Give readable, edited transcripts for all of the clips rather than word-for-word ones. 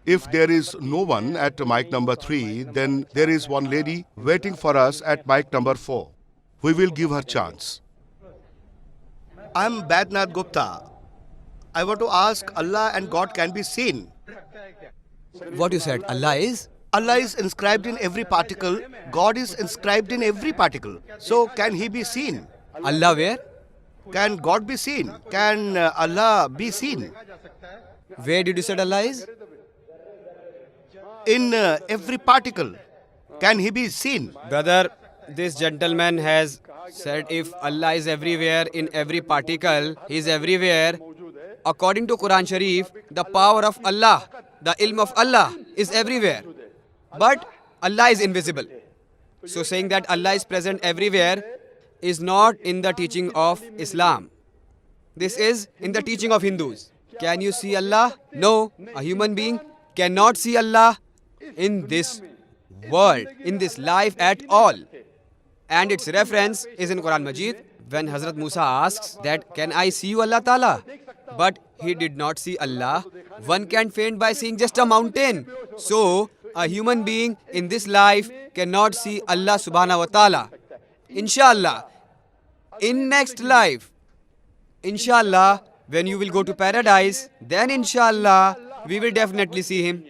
If there is no one at mic number 3, then there is one lady waiting for us at mic number 4. We will give her chance. I'm Badnath Gupta. I want to ask, Allah and God can be seen. What you said? Allah is? Allah is inscribed in every particle. God is inscribed in every particle. So can He be seen? Allah where? Can God be seen? Can Allah be seen? Where did you say Allah is? In every particle. Can He be seen? Brother, this gentleman has said if Allah is everywhere in every particle, He is everywhere. According to Quran Sharif, the power of Allah, the ilm of Allah is everywhere. But Allah is invisible. So saying that Allah is present everywhere is not in the teaching of Islam. This is in the teaching of Hindus. Can you see Allah? No. A human being cannot see Allah in this world, in this life at all. And its reference is in Quran Majid when Hazrat Musa asks that, can I see you Allah Ta'ala? But he did not see Allah. One can faint by seeing just a mountain. So, a human being in this life cannot see Allah Subhanahu wa Ta'ala. Inshallah, in next life, inshallah, when you will go to paradise, then inshallah, we will definitely see Him.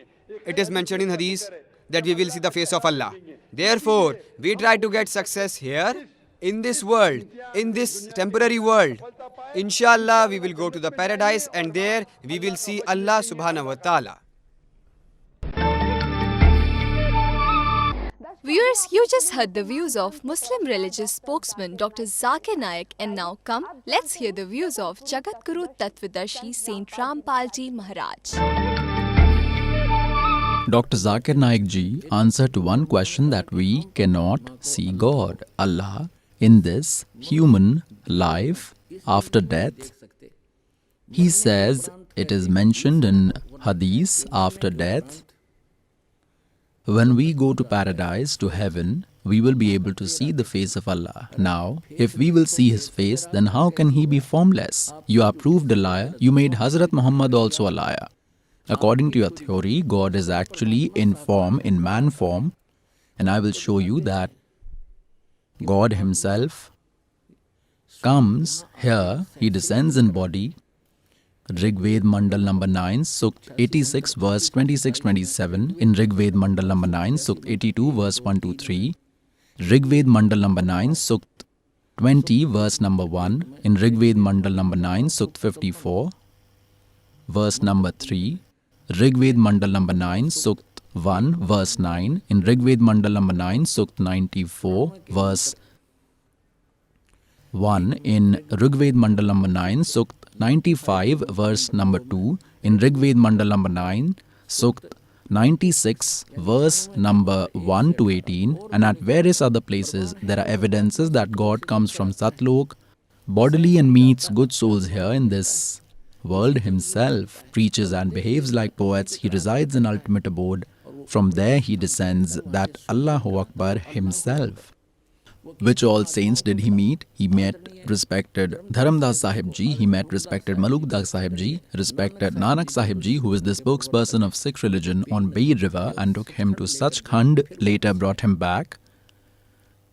It is mentioned in Hadith that we will see the face of Allah. Therefore, we try to get success here, in this world, in this temporary world. Inshallah, we will go to the paradise and there we will see Allah Subhanahu wa Ta'ala. Viewers, you just heard the views of Muslim religious spokesman Dr. Zakir Naik, and now come, let's hear the views of Jagatguru Tattvadarshi Saint Rampal Ji Maharaj. Dr. Zakir Naik ji answered to one question that we cannot see God, Allah, in this human life after death. He says it is mentioned in Hadith after death. When we go to paradise, to heaven, we will be able to see the face of Allah. Now, if we will see His face, then how can He be formless? You are proved a liar. You made Hazrat Muhammad also a liar. According to your theory, God is actually in form, in man form. And I will show you that God Himself comes here, He descends in body. Rig Ved Mandal number 9, Sukt 86 verse 26-27. In Rig Ved Mandal number 9, Sukt 82 verse 1-3. Rig Ved Mandal number 9, Sukt 20 verse number 1. In Rig Ved Mandal number 9, Sukt 54 verse number 3. Rig Ved Mandal number 9, Sukt 1 verse 9. In Rig Ved Mandal number 9, Sukt 94 verse 1. In Rig Ved Mandal number 9, Sukt 95 verse number 2. In Rig Ved Mandal number 9, Sukt 96 verse number 1-18. And at various other places there are evidences that God comes from Satlok bodily and meets good souls here in this world Himself, preaches and behaves like poets. He resides in ultimate abode. From there He descends, that Allahu Akbar Himself. Which all saints did He meet? He met respected Dharamdas Sahib Ji, He met respected Maluk Das Sahib Ji, respected Nanak Sahib Ji, who is the spokesperson of Sikh religion, on Beir River and took him to Sachkhand, later brought him back.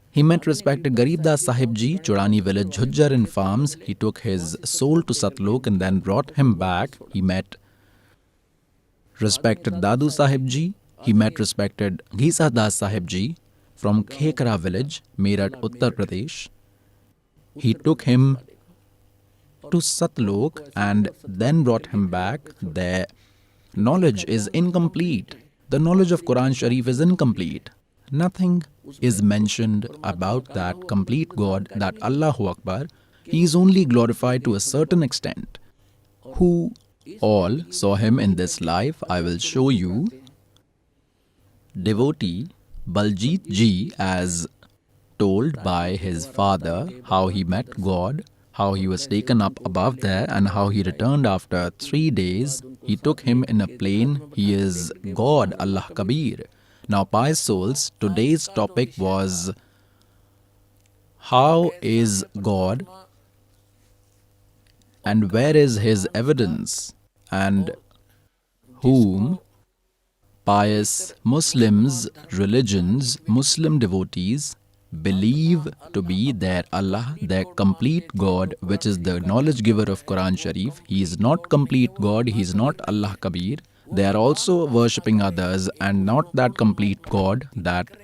He met respected Garib Das Sahib Ji, Chorani village, Jhujjar in farms. He took his soul to Satlok and then brought him back. He met respected Dadu Sahib Ji. He met respected Ghisa Das Sahib Ji from Khekra village, Meerut, Uttar Pradesh. He took him to Satlok and then brought him back. Their knowledge is incomplete. The knowledge of Quran Sharif is incomplete. Nothing is mentioned about that complete God, that Allahu Akbar. He is only glorified to a certain extent. Who all saw Him in this life, I will show you. Devotee Baljit Ji, as told by his father, how he met God, how he was taken up above there, and how he returned after 3 days. He took him in a plane. He is God, Allah Kabir. Now, pious souls, today's topic was, how is God and where is His evidence, and whom pious Muslims, religions, Muslim devotees believe to be their Allah, their complete God, which is the knowledge giver of Quran Sharif. He is not complete God, he is not Allah Kabir. They are also worshipping others and not that complete God, that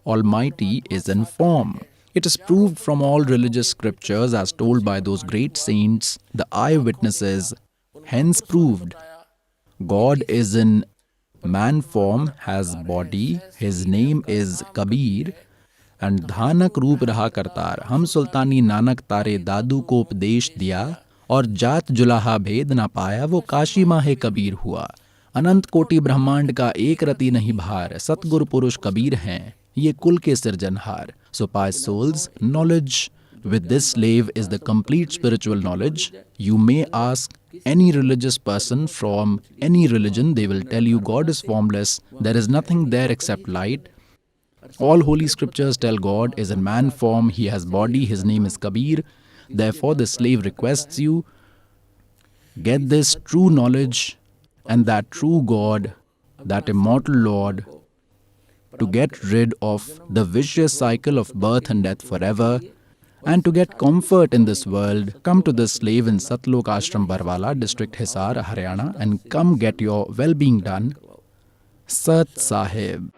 Almighty is in form. It is proved from all religious scriptures as told by those great saints, the eyewitnesses, hence proved. God is in man form, has body, his name is Kabir, and धानक रूप रहा करतार. हम सुल्तानी नानक तारे दादू को उपदेश दिया और जात जुलाहा भेद ना पाया, वो काशी माहे कबीर हुआ. अनंत कोटि ब्रह्मांड का एक रति नहीं भार, सतगुरु पुरुष कबीर हैं, ये कुल के सिरजनहार. So pious souls, knowledge with this slave is the complete spiritual knowledge. You may ask any religious person from any religion, they will tell you God is formless, there is nothing there except light. All holy scriptures tell God is in man form, he has body, his name is Kabir. Therefore the slave requests you, get this true knowledge and that true God, that immortal Lord, to get rid of the vicious cycle of birth and death forever, and to get comfort in this world. Come to this slave in Satlok Ashram Barwala, district Hisar, Haryana, and come get your well-being done. Sat Sahib.